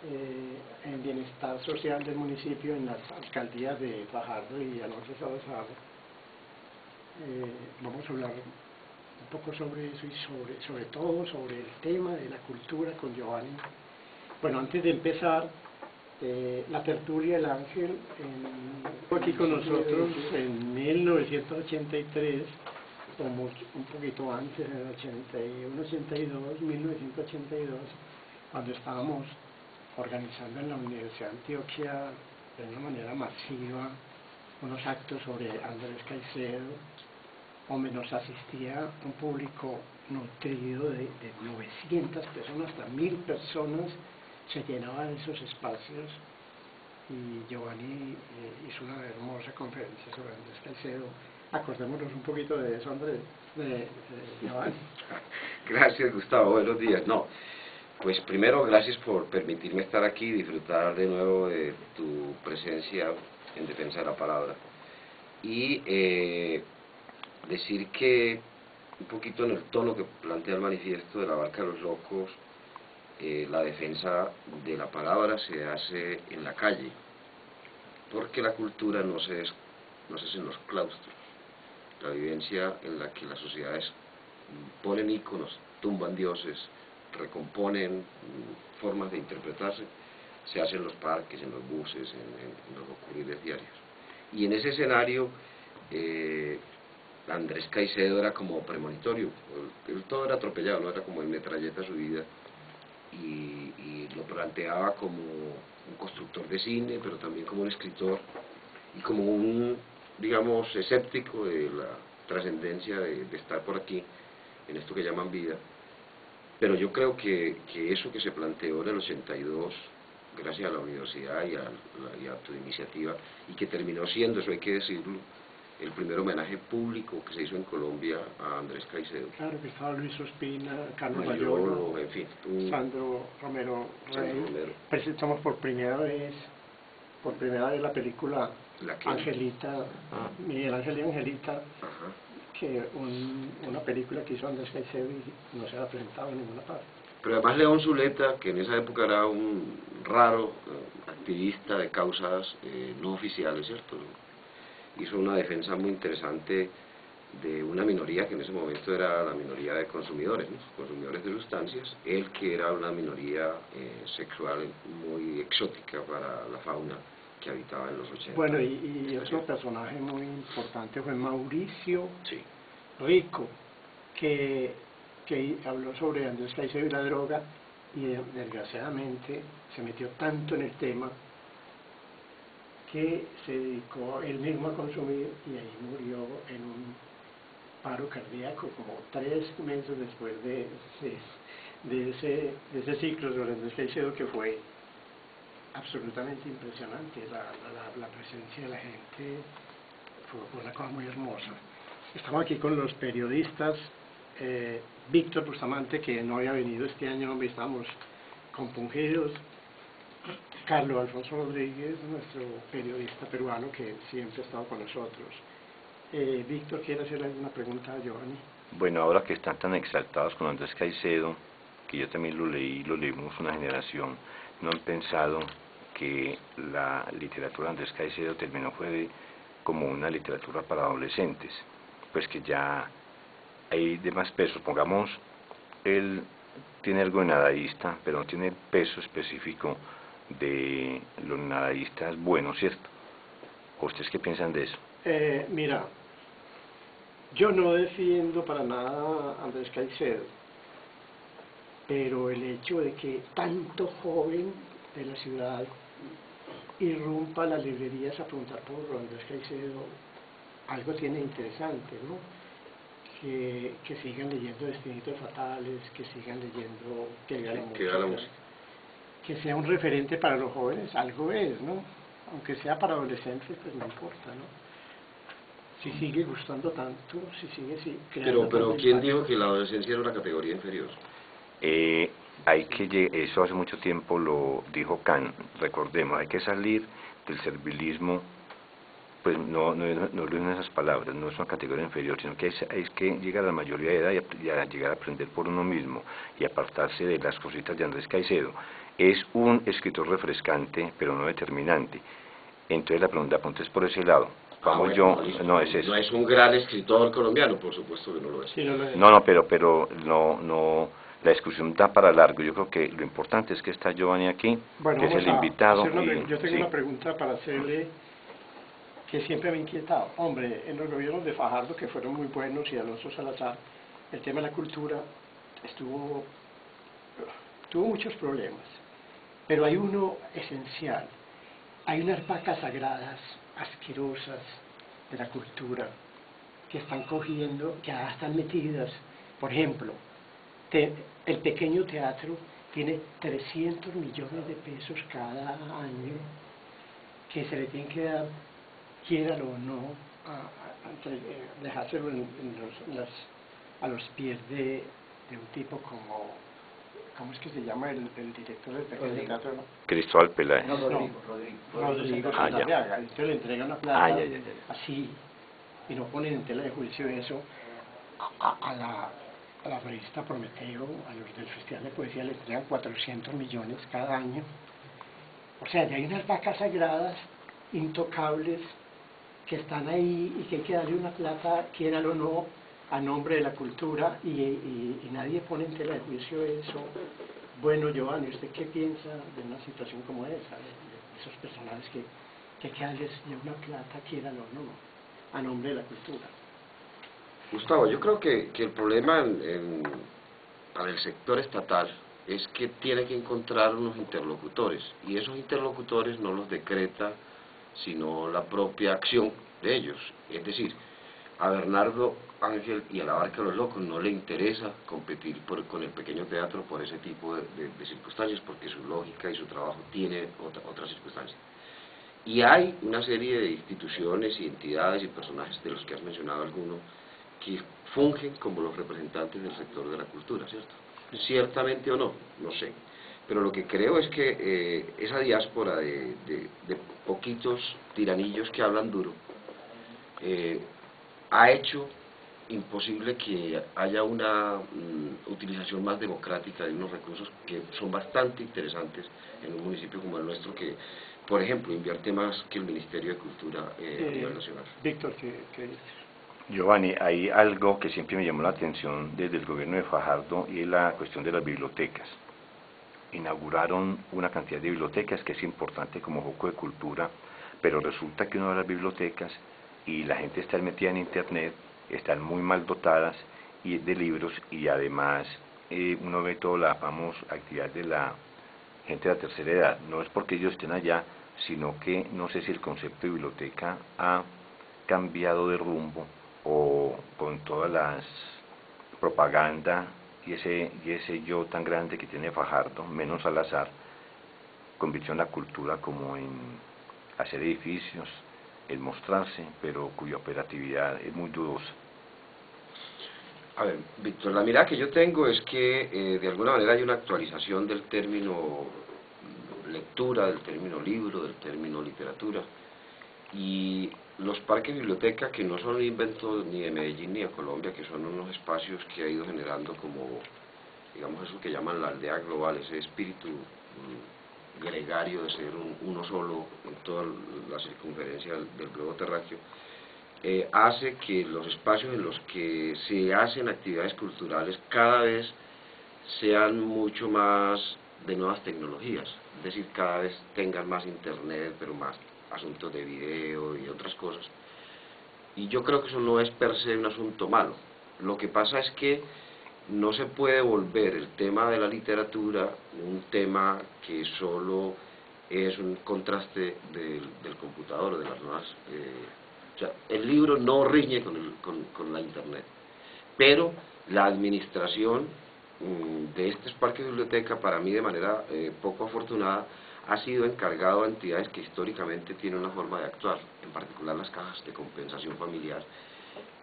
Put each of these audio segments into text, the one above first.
en bienestar social del municipio, en las alcaldías de Fajardo y Alonso Salazar. Vamos a hablar un poco sobre eso y sobre todo sobre el tema de la cultura con Giovanni. Bueno, antes de empezar, la tertulia del Ángel aquí con nosotros en 1983, o un poquito antes, en el 81, 82, 1982, cuando estábamos organizando en la Universidad de Antioquia de una manera masiva unos actos sobre Andrés Caicedo, donde nos asistía un público nutrido de 900 personas, hasta 1000 personas, se llenaban esos espacios, y Giovanni hizo una hermosa conferencia sobre Andrés Caicedo. Acordémonos un poquito de eso, Andrés, de Giovanni. Gracias, Gustavo, buenos días. No, pues primero, gracias por permitirme estar aquí y disfrutar de nuevo de tu presencia en defensa de la palabra. Y decir que, un poquito en el tono que plantea el manifiesto de la Barca de los Locos, la defensa de la palabra se hace en la calle, porque la cultura no se hace en los claustros. La vivencia en la que las sociedades ponen íconos, tumban dioses, recomponen formas de interpretarse, se hace en los parques, en los buses, en los ocurrires diarios. Y en ese escenario, Andrés Caicedo era como premonitorio, él todo era atropellado, no era como en metralleta su vida, y lo planteaba como un constructor de cine, pero también como un escritor, y como un, digamos, escéptico de la trascendencia de estar por aquí, en esto que llaman vida. Pero yo creo que eso que se planteó en el 82, gracias a la universidad y a tu iniciativa, y que terminó siendo, eso hay que decirlo, el primer homenaje público que se hizo en Colombia a Andrés Caicedo. Claro, que estaba Luis Ospina, Carlos Mayolo, Mayolo, en fin, Sandro Romero Rey. Romero. Presentamos por primera vez la película Angelita, Miguel Ángel y Angelita. Ajá. Que una película que hizo Andrés Caicedo y no se ha presentado en ninguna parte. Pero además León Zuleta, que en esa época era un raro activista de causas no oficiales, ¿cierto? Hizo una defensa muy interesante de una minoría que en ese momento era la minoría de consumidores, ¿no? Consumidores de sustancias, él que era una minoría sexual muy exótica para la fauna que habitaba en los 80. Bueno, y otro personaje muy importante fue Mauricio sí. Rico, que habló sobre Andrés Caicedo y la droga, y desgraciadamente se metió tanto en el tema que se dedicó él mismo a consumir, y ahí murió en un paro cardíaco como 3 meses después de ese ciclo sobre Andrés Caicedo, que fue absolutamente impresionante. La presencia de la gente fue una cosa muy hermosa. Estamos aquí con los periodistas, Víctor Bustamante, que no había venido este año, estamos compungidos, Carlos Alfonso Rodríguez, nuestro periodista peruano, que siempre ha estado con nosotros. Víctor, ¿quiere hacerle alguna pregunta a Giovanni? Bueno, ahora que están tan exaltados con Andrés Caicedo, que yo también lo leímos una generación, ¿no han pensado que la literatura de Andrés Caicedo terminó fue como una literatura para adolescentes? Pues que ya hay demás pesos. Pongamos, él tiene algo de nadaísta, pero no tiene el peso específico de los nadaístas buenos, ¿cierto? ¿Ustedes qué piensan de eso? Mira, yo no defiendo para nada a Andrés Caicedo, pero el hecho de que tanto joven de la ciudad irrumpa a las librerías a preguntar por Andrés Caicedo, algo tiene interesante, ¿no? Que sigan leyendo Destinitos Fatales, que sigan leyendo Que viva la música, que sea un referente para los jóvenes, algo es, ¿no? Aunque sea para adolescentes, pues no importa, ¿no? Si sigue gustando tanto, si sigue creando. Pero ¿quién dijo que la adolescencia era una categoría inferior? Eso hace mucho tiempo lo dijo Kant, recordemos, hay que salir del servilismo pues no lo en esas palabras, no es una categoría inferior, sino que es que llegar a la mayoría de edad y a llegar a aprender por uno mismo y apartarse de las cositas de Andrés Caicedo. Es un escritor refrescante, pero no determinante. Entonces la pregunta es por ese lado. Vamos, bueno, no es eso. No es un gran escritor colombiano, por supuesto que no lo es. Sí, no lo es. No, pero no, la discusión da para largo. Yo creo que lo importante es que está Giovanni aquí, Bueno, que es vamos el a invitado. hacer Y, yo tengo sí. una pregunta para hacerle que siempre me ha inquietado. Hombre, en los gobiernos de Fajardo, que fueron muy buenos, y Alonso Salazar, el tema de la cultura tuvo muchos problemas. Pero hay uno esencial. Hay unas vacas sagradas, asquerosas, de la cultura, que están cogiendo, que ya están metidas. Por ejemplo, el pequeño teatro tiene 300 millones de pesos cada año que se le tienen que dar, quiéralo o no, dejárselo a los pies de un tipo como, ¿cómo es que se llama el director del pequeño teatro? ¿No? Cristóbal Peláez. No, Rodrigo Ah, ya. Santarriaga. Entonces le entregan una plata Ya. así, y no ponen en tela de juicio eso a la revista Prometeo, a los del Festival de Poesía le entregan 400 millones cada año. O sea, ya hay unas vacas sagradas, intocables, que están ahí y que hay que darle una plata, quiéralo o no, a nombre de la cultura, y nadie pone en tela de juicio eso. Bueno, Giovanni, ¿usted qué piensa de una situación como esa, de esos personajes que hay que darles una plata, quiéralo o no, a nombre de la cultura? Gustavo, yo creo que el problema para el sector estatal es que tiene que encontrar unos interlocutores, y esos interlocutores no los decreta sino la propia acción de ellos. Es decir, a Bernardo Ángel y a la Barca de los Locos no le interesa competir con el pequeño teatro por ese tipo de circunstancias, porque su lógica y su trabajo tiene otras circunstancias. Y hay una serie de instituciones y entidades y personajes, de los que has mencionado algunos, que fungen como los representantes del sector de la cultura, ¿cierto? Ciertamente o no, no sé. Pero lo que creo es que esa diáspora de poquitos tiranillos que hablan duro ha hecho imposible que haya una utilización más democrática de unos recursos que son bastante interesantes en un municipio como el nuestro, que, por ejemplo, invierte más que el Ministerio de Cultura a nivel nacional. Víctor, ¿qué dices? Giovanni, hay algo que siempre me llamó la atención desde el gobierno de Fajardo, y es la cuestión de las bibliotecas. Inauguraron una cantidad de bibliotecas que es importante como foco de cultura, pero resulta que uno va a las bibliotecas y la gente está metida en internet, están muy mal dotadas de libros, y además uno ve toda la famosa actividad de la gente de la tercera edad. No es porque ellos estén allá, sino que no sé si el concepto de biblioteca ha cambiado de rumbo, o con todas las propaganda y ese yo tan grande que tiene Fajardo, menos Salazar, convirtió en la cultura como en hacer edificios, el mostrarse, pero cuya operatividad es muy dudosa. A ver, Víctor, la mirada que yo tengo es que de alguna manera hay una actualización del término lectura, del término libro, del término literatura, y los parques biblioteca, que no son un invento ni de Medellín ni de Colombia, que son unos espacios que ha ido generando como, digamos, eso que llaman la aldea global, ese espíritu gregario de ser uno solo en toda la circunferencia del globo terráqueo, hace que los espacios en los que se hacen actividades culturales cada vez sean mucho más de nuevas tecnologías, es decir, cada vez tengan más internet, pero más asuntos de video y otras cosas. Y yo creo que eso no es per se un asunto malo. Lo que pasa es que no se puede volver el tema de la literatura un tema que solo es un contraste del computador o de las nuevas... o sea, el libro no riñe con la internet, pero la administración de estos parques de biblioteca, para mí de manera poco afortunada, ha sido encargado a entidades que históricamente tienen una forma de actuar, en particular las cajas de compensación familiar,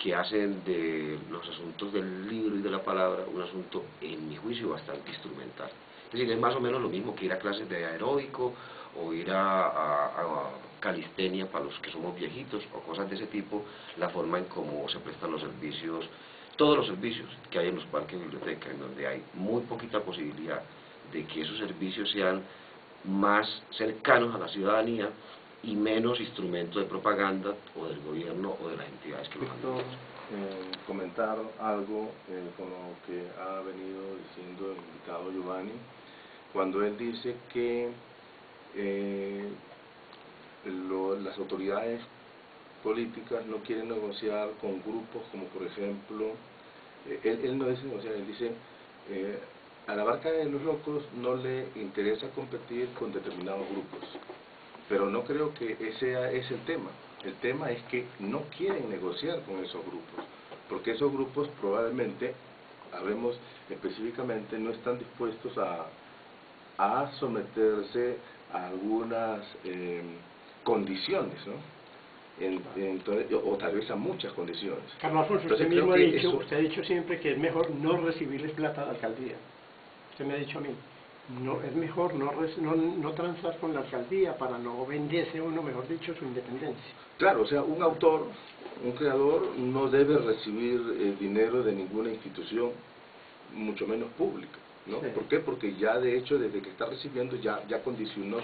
que hacen de los asuntos del libro y de la palabra un asunto, en mi juicio, bastante instrumental. Es decir, es más o menos lo mismo que ir a clases de aeróbico o ir a calistenia para los que somos viejitos o cosas de ese tipo, la forma en cómo se prestan los servicios, todos los servicios que hay en los parques y bibliotecas, en donde hay muy poquita posibilidad de que esos servicios sean más cercanos a la ciudadanía y menos instrumento de propaganda o del gobierno o de las entidades que lo Quiero comentar algo con lo que ha venido diciendo el invitado Giovanni, cuando él dice que las autoridades políticas no quieren negociar con grupos como por ejemplo, él no dice negociar, él dice a la Barca de los Locos no le interesa competir con determinados grupos, pero no creo que ese es el tema. El tema es que no quieren negociar con esos grupos, porque esos grupos probablemente, hablemos específicamente, no están dispuestos a someterse a algunas condiciones, ¿no? Entonces, o tal vez a muchas condiciones. Carlos Alfonso, Entonces, usted mismo ha creo que dicho, eso... usted ha dicho siempre que es mejor no recibirles plata a la alcaldía. Usted me ha dicho a mí, no, es mejor no transar con la alcaldía para no venderse uno, mejor dicho, su independencia. Claro, o sea, un autor, un creador no debe recibir dinero de ninguna institución, mucho menos pública, ¿no? Sí. ¿Por qué? Porque ya de hecho desde que está recibiendo ya condicionó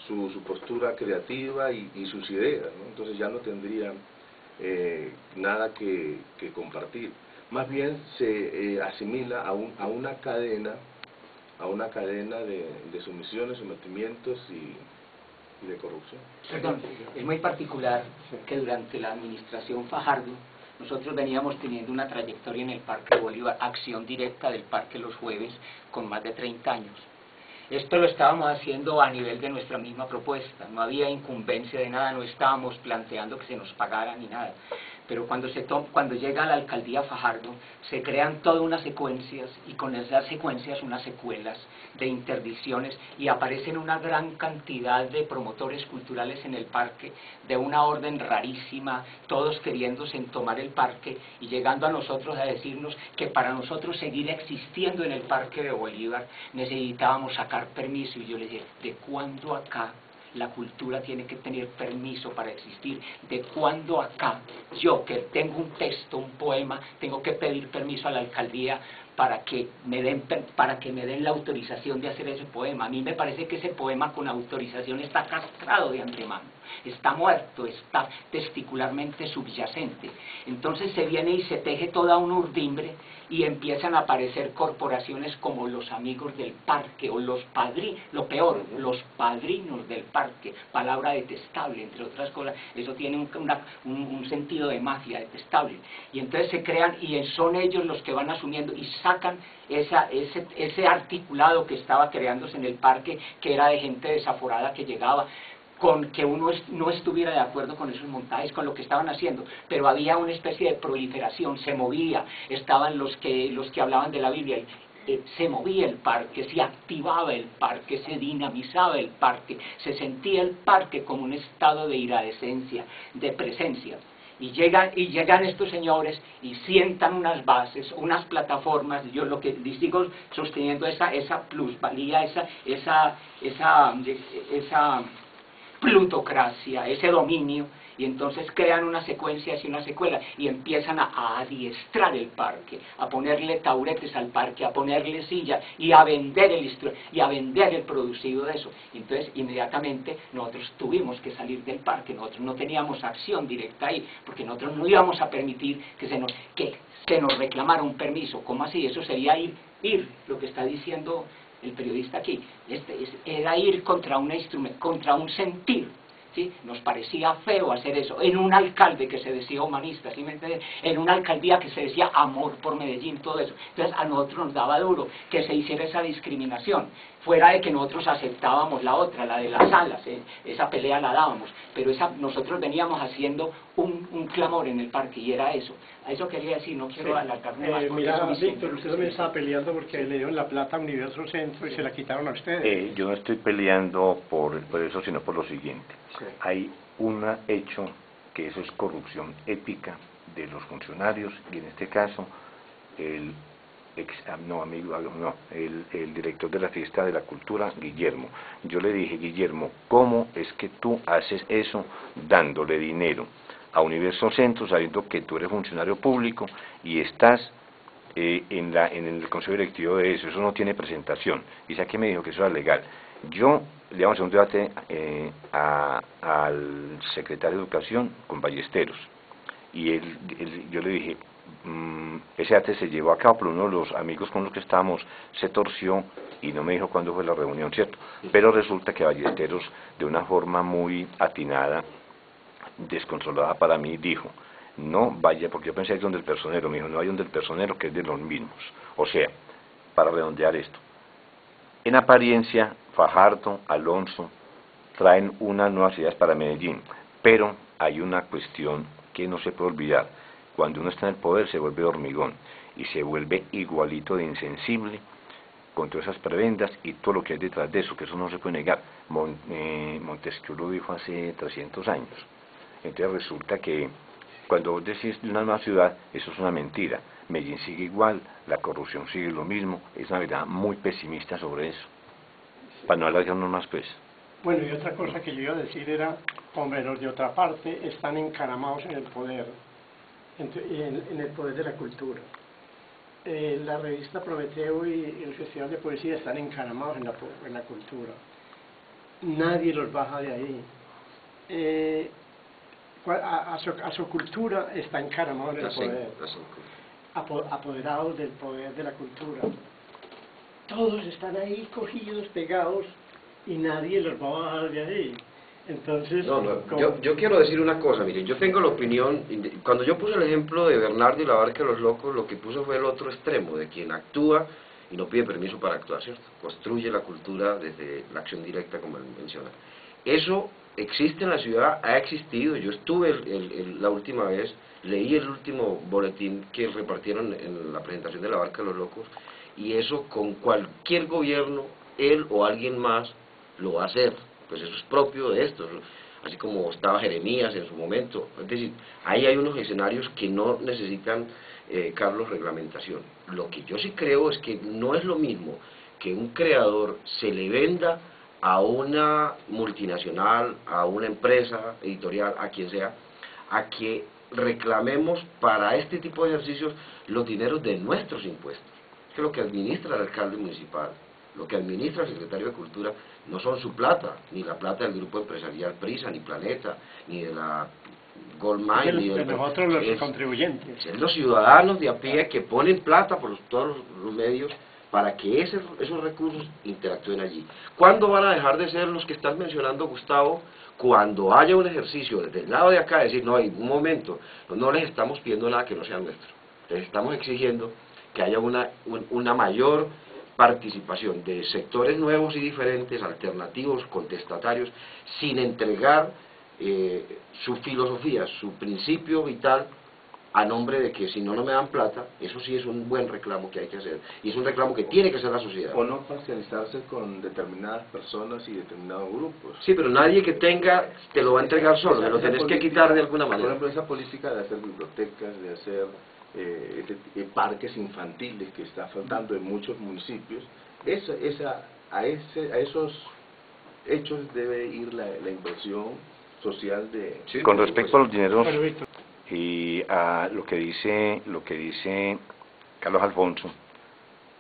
su postura creativa y sus ideas, ¿no? Entonces ya no tendrían nada que compartir. Más bien se asimila a una cadena de sumisiones, sometimientos y de corrupción. Perdón, es muy particular que durante la administración Fajardo nosotros veníamos teniendo una trayectoria en el Parque Bolívar, acción directa del parque los jueves, con más de 30 años. Esto lo estábamos haciendo a nivel de nuestra misma propuesta, no había incumbencia de nada, no estábamos planteando que se nos pagara ni nada. Pero cuando llega a la alcaldía Fajardo, se crean todas unas secuencias, y con esas secuencias unas secuelas de interdicciones, y aparecen una gran cantidad de promotores culturales en el parque, de una orden rarísima, todos queriéndose tomar el parque, y llegando a nosotros a decirnos que para nosotros seguir existiendo en el Parque de Bolívar, necesitábamos sacar permiso, y yo les dije, ¿de cuándo acá la cultura tiene que tener permiso para existir? ¿De cuándo acá yo, que tengo un texto, un poema, tengo que pedir permiso a la alcaldía para que me den la autorización de hacer ese poema? A mí me parece que ese poema con autorización está castrado de antemano, está muerto, está testicularmente subyacente. Entonces se viene y se teje toda una urdimbre, y empiezan a aparecer corporaciones como los amigos del parque, o los padrinos, lo peor, los padrinos del parque, palabra detestable, entre otras cosas. Eso tiene un sentido de mafia detestable, y entonces se crean, y son ellos los que van asumiendo y sacan ese articulado que estaba creándose en el parque, que era de gente desaforada que llegaba, con que uno no estuviera de acuerdo con esos montajes, con lo que estaban haciendo, pero había una especie de proliferación, se movía, estaban los que hablaban de la Biblia, se movía el parque, se activaba el parque, se dinamizaba el parque, se sentía el parque como un estado de iridescencia, de presencia. Y llegan estos señores y sientan unas bases, unas plataformas. Yo lo que sigo sosteniendo esa plusvalía, esa plutocracia, ese dominio, y entonces crean unas secuencias y una secuela, y empiezan a adiestrar el parque, a ponerle tauretes al parque, a ponerle sillas, y a vender el producido de eso. Y entonces inmediatamente nosotros tuvimos que salir del parque, nosotros no teníamos acción directa ahí, porque nosotros no íbamos a permitir que se nos reclamara un permiso. ¿Cómo así? Eso sería ir, lo que está diciendo el periodista aquí, era ir contra un sentir, ¿sí? Nos parecía feo hacer eso, en un alcalde que se decía humanista, ¿sí me entiendes? En una alcaldía que se decía amor por Medellín, todo eso. Entonces a nosotros nos daba duro que se hiciera esa discriminación, fuera de que nosotros aceptábamos la otra, la de las salas, esa pelea la dábamos, pero nosotros veníamos haciendo un clamor en el parque, y era eso. A eso quería decir, no quiero alargarme más. Mira, Víctor, usted también estaba peleando porque le dieron la plata a Universo Centro y se la quitaron a ustedes. Yo no estoy peleando por eso, sino por lo siguiente. Sí. Hay un hecho que eso es corrupción ética de los funcionarios, y en este caso el el director de la Fiesta de la Cultura, Guillermo. Yo le dije, Guillermo, ¿cómo es que tú haces eso dándole dinero a Universo Centro, sabiendo que tú eres funcionario público y estás en el consejo directivo de eso? Eso no tiene presentación. Y ¿sabe qué me dijo? Que eso era legal. Yo le vamos a hacer un debate al secretario de Educación con Ballesteros, y yo le dije, ese debate se llevó a cabo, pero uno de los amigos con los que estábamos se torció y no me dijo cuándo fue la reunión, ¿cierto? Pero resulta que Ballesteros, de una forma muy atinada, descontrolada para mí, dijo, no vaya, porque yo pensé que es donde el personero, me dijo, no vaya donde el personero, que es de los mismos. O sea, para redondear esto, en apariencia, Fajardo, Alonso, traen unas nuevas ideas para Medellín, pero hay una cuestión que no se puede olvidar. Cuando uno está en el poder se vuelve hormigón y se vuelve igualito de insensible con todas esas prebendas y todo lo que hay detrás de eso, que eso no se puede negar. Montesquieu lo dijo hace 300 años. Entonces resulta que cuando vos decís de una nueva ciudad, eso es una mentira. Medellín sigue igual, la corrupción sigue lo mismo, es una verdad muy pesimista sobre eso. Para no alargarnos más, pues. Bueno, y otra cosa que yo iba a decir era, hombre, los de otra parte están encaramados en el poder, en el poder de la cultura. La revista Prometeo y el Festival de Poesía están encaramados en la cultura. Nadie los baja de ahí. A su cultura está encaramado en el poder, apoderados del poder de la cultura. Todos están ahí cogidos, pegados, y nadie los va a bajar de ahí. Entonces, yo quiero decir una cosa, miren, yo tengo la opinión, cuando yo puse el ejemplo de Bernardo y la barca de los locos, lo que puse fue el otro extremo, de quien actúa y no pide permiso para actuar, ¿cierto? Construye la cultura desde la acción directa, como él menciona. Eso existe en la ciudad, ha existido. Yo estuve la última vez, leí el último boletín que repartieron en la presentación de la barca de los locos, y eso con cualquier gobierno, él o alguien más lo va a hacer, pues eso es propio de esto, así como estaba Jeremías en su momento. Es decir, ahí hay unos escenarios que no necesitan, Carlos, reglamentación. Lo que yo sí creo es que no es lo mismo que un creador se le venda a una multinacional, a una empresa editorial, a quien sea, a que reclamemos para este tipo de ejercicios los dineros de nuestros impuestos. Es que lo que administra el alcalde municipal, lo que administra el secretario de Cultura, no son su plata, ni la plata del grupo empresarial Prisa, ni Planeta, ni de la Goldmine, ni de nosotros los contribuyentes. Es los ciudadanos de a pie que ponen plata por todos los medios para que esos recursos interactúen allí. ¿Cuándo van a dejar de ser los que estás mencionando, Gustavo? Cuando haya un ejercicio desde el lado de acá, decir, no, en un momento, no les estamos pidiendo nada que no sea nuestro, les estamos exigiendo que haya una mayor participación de sectores nuevos y diferentes, alternativos, contestatarios, sin entregar su filosofía, su principio vital, a nombre de que si no me dan plata. Eso sí es un buen reclamo que hay que hacer, y es un reclamo que tiene que hacer la sociedad. O no parcializarse con determinadas personas y determinados grupos. Sí, pero nadie que tenga te lo va a entregar solo, te lo tenés que quitar de alguna manera. Por ejemplo, esa política de hacer bibliotecas, de hacer parques infantiles que está faltando en muchos municipios, a esos hechos debe ir la inversión social de... Sí, con respecto a los dineros Bueno, y a lo que dice Carlos Alfonso,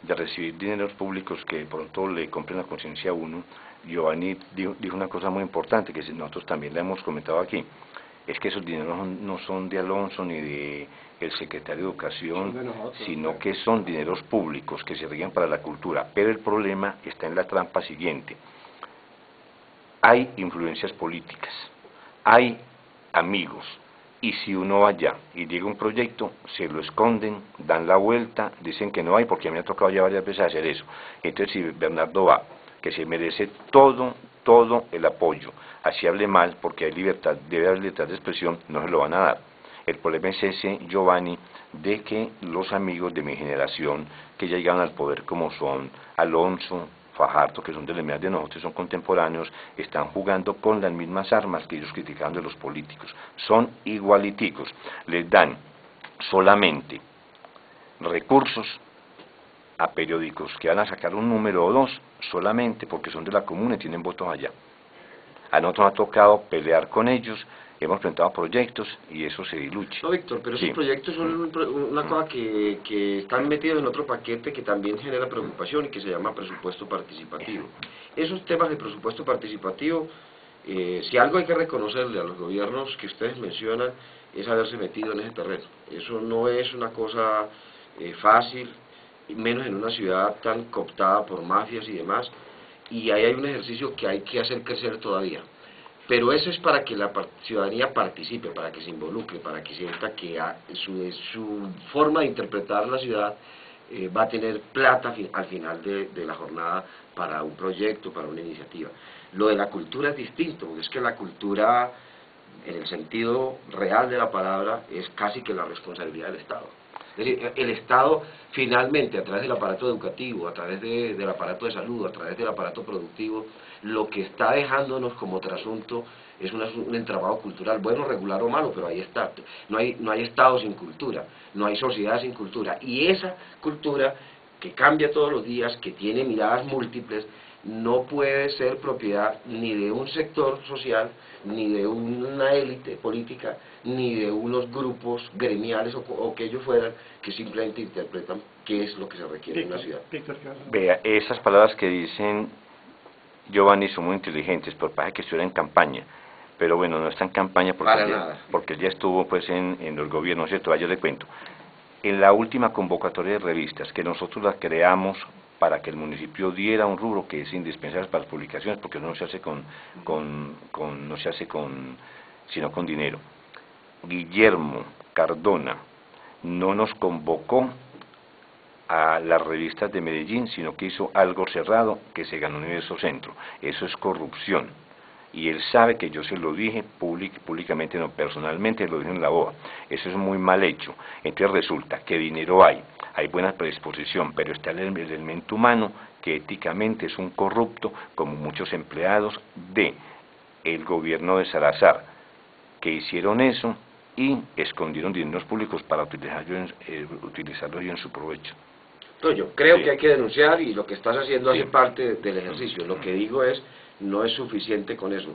de recibir dineros públicos que de pronto le compren la conciencia a uno, Giovanni dijo una cosa muy importante que nosotros también le hemos comentado aquí, es que esos dineros no son de Alonso ni de el secretario de Educación, sino que son dineros públicos que se rigen para la cultura. Pero el problema está en la trampa siguiente: hay influencias políticas, hay amigos, y si uno va allá y llega un proyecto, se lo esconden, dan la vuelta, dicen que no hay, porque a mí me ha tocado ya varias veces hacer eso. Entonces, si Bernardo va, que se merece todo el apoyo, así hable mal, porque hay libertad, debe haber libertad de expresión, no se lo van a dar. El problema es ese, Giovanni, de que los amigos de mi generación, que ya llegaron al poder, como son Alonso, Fajardo, que son de las medias de nosotros, son contemporáneos, están jugando con las mismas armas que ellos criticaban de los políticos. Son igualiticos, les dan solamente recursos a periódicos que van a sacar un número o dos solamente porque son de la comuna y tienen votos allá. A nosotros nos ha tocado pelear con ellos, hemos presentado proyectos y eso se diluye. No, Víctor, pero esos Sí. proyectos son una cosa que están metidos en otro paquete que también genera preocupación y que se llama presupuesto participativo. Esos temas de presupuesto participativo, si algo hay que reconocerle a los gobiernos que ustedes mencionan, es haberse metido en ese terreno. Eso no es una cosa fácil, y menos en una ciudad tan cooptada por mafias y demás, y ahí hay un ejercicio que hay que hacer crecer todavía. Pero eso es para que la ciudadanía participe, para que se involucre, para que sienta que su forma de interpretar la ciudad va a tener plata al final de la jornada para un proyecto, para una iniciativa. Lo de la cultura es distinto, porque es que la cultura, en el sentido real de la palabra, es casi que la responsabilidad del Estado. Es decir, el Estado finalmente, a través del aparato educativo, a través del aparato de salud, a través del aparato productivo, lo que está dejándonos como trasunto es un entramado cultural, bueno, regular o malo, pero ahí está. No hay Estado sin cultura, no hay sociedad sin cultura. Y esa cultura, que cambia todos los días, que tiene miradas múltiples, no puede ser propiedad ni de un sector social, ni de una élite política, ni de unos grupos gremiales o que ellos fueran, que simplemente interpretan qué es lo que se requiere en una ciudad. Víctor, ¿qué vas a decir? Vea, esas palabras que dicen Giovanni son muy inteligentes, por parece que estuviera en campaña, pero bueno, no está en campaña porque él ya estuvo pues en los gobiernos, ¿cierto? Yo le cuento. En la última convocatoria de revistas, que nosotros la creamos para que el municipio diera un rubro que es indispensable para las publicaciones, porque no se hace sino con dinero. Guillermo Cardona no nos convocó a las revistas de Medellín, sino que hizo algo cerrado que se ganó Universo Centro. Eso es corrupción. Y él sabe que yo se lo dije públicamente, no personalmente, lo dije en la BOA. Eso es muy mal hecho. Entonces resulta que dinero hay buena predisposición, pero está el elemento humano que éticamente es un corrupto, como muchos empleados del gobierno de Salazar, que hicieron eso y escondieron dineros públicos para utilizarlos en su provecho. Entonces yo creo Sí. que hay que denunciar, y lo que estás haciendo hace parte del ejercicio. Lo que digo es, no es suficiente con eso.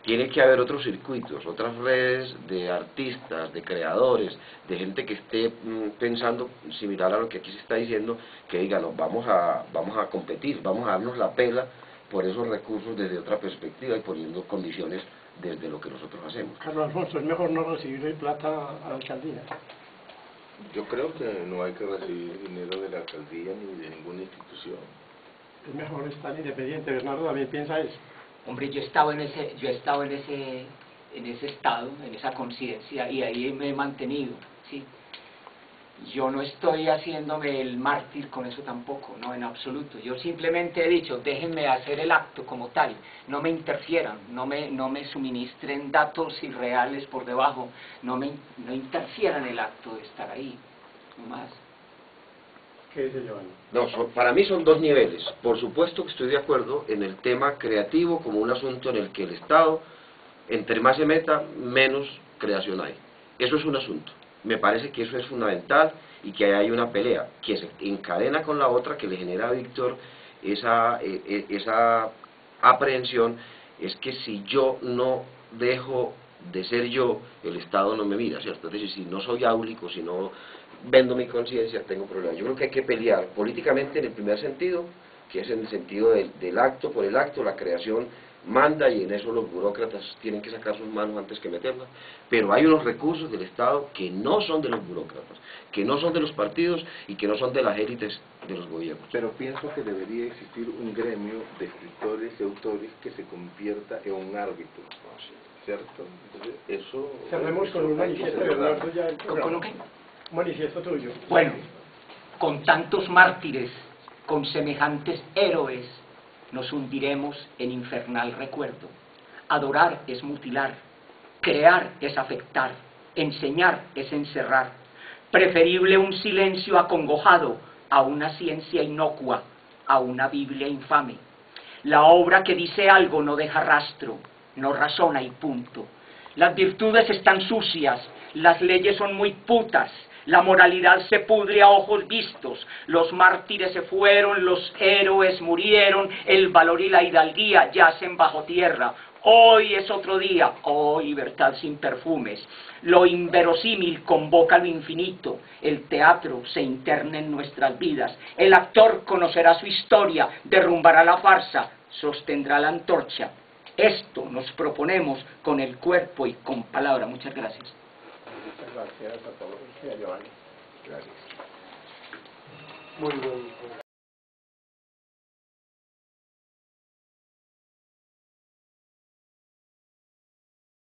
Tiene que haber otros circuitos, otras redes de artistas, de creadores, de gente que esté pensando similar a lo que aquí se está diciendo, que digan, no, vamos a competir, vamos a darnos la pela por esos recursos desde otra perspectiva y poniendo condiciones desde lo que nosotros hacemos. Carlos Alfonso, es mejor no recibir plata a la alcaldía. Yo creo que no hay que recibir dinero de la alcaldía ni de ninguna institución. Es mejor estar independiente. Bernardo también piensa eso. Hombre, yo he estado en ese estado, en esa conciencia, y ahí me he mantenido, ¿sí? Yo no estoy haciéndome el mártir con eso tampoco, no, en absoluto. Yo simplemente he dicho, déjenme hacer el acto como tal, no me interfieran, no me suministren datos irreales por debajo, no interfieran el acto de estar ahí, no más. ¿Qué dice Giovanni? No, para mí son dos niveles. Por supuesto que estoy de acuerdo en el tema creativo como un asunto en el que el Estado, entre más se meta, menos creación hay. Eso es un asunto. Me parece que eso es fundamental y que hay una pelea que se encadena con la otra, que le genera a Víctor esa aprehensión, es que si yo no dejo de ser yo, el Estado no me mira, ¿cierto? Es decir, si no soy áulico, si no vendo mi conciencia, tengo problemas. Yo creo que hay que pelear políticamente en el primer sentido, que es en el sentido del acto por el acto, la creación manda, y en eso los burócratas tienen que sacar sus manos antes que meterlas, pero hay unos recursos del Estado que no son de los burócratas, que no son de los partidos y que no son de las élites de los gobiernos. Pero pienso que debería existir un gremio de escritores y autores que se convierta en un árbitro, ¿cierto? Entonces, eso... Cerremos con un manifiesto de Bernardo ya del programa. ¿Con lo qué? Un manifiesto tuyo. Bueno, con tantos mártires, con semejantes héroes, nos hundiremos en infernal recuerdo. Adorar es mutilar, crear es afectar, enseñar es encerrar. Preferible un silencio acongojado a una ciencia inocua, a una Biblia infame. La obra que dice algo no deja rastro, no razona y punto. Las virtudes están sucias, las leyes son muy putas, La moralidad se pudre a ojos vistos, los mártires se fueron, los héroes murieron, el valor y la hidalguía yacen bajo tierra. Hoy es otro día, oh libertad sin perfumes. Lo inverosímil convoca lo infinito, el teatro se interna en nuestras vidas, el actor conocerá su historia, derrumbará la farsa, sostendrá la antorcha. Esto nos proponemos con el cuerpo y con palabra. Muchas gracias. Muchas gracias a todos y a Giovanni. Gracias. Muy buen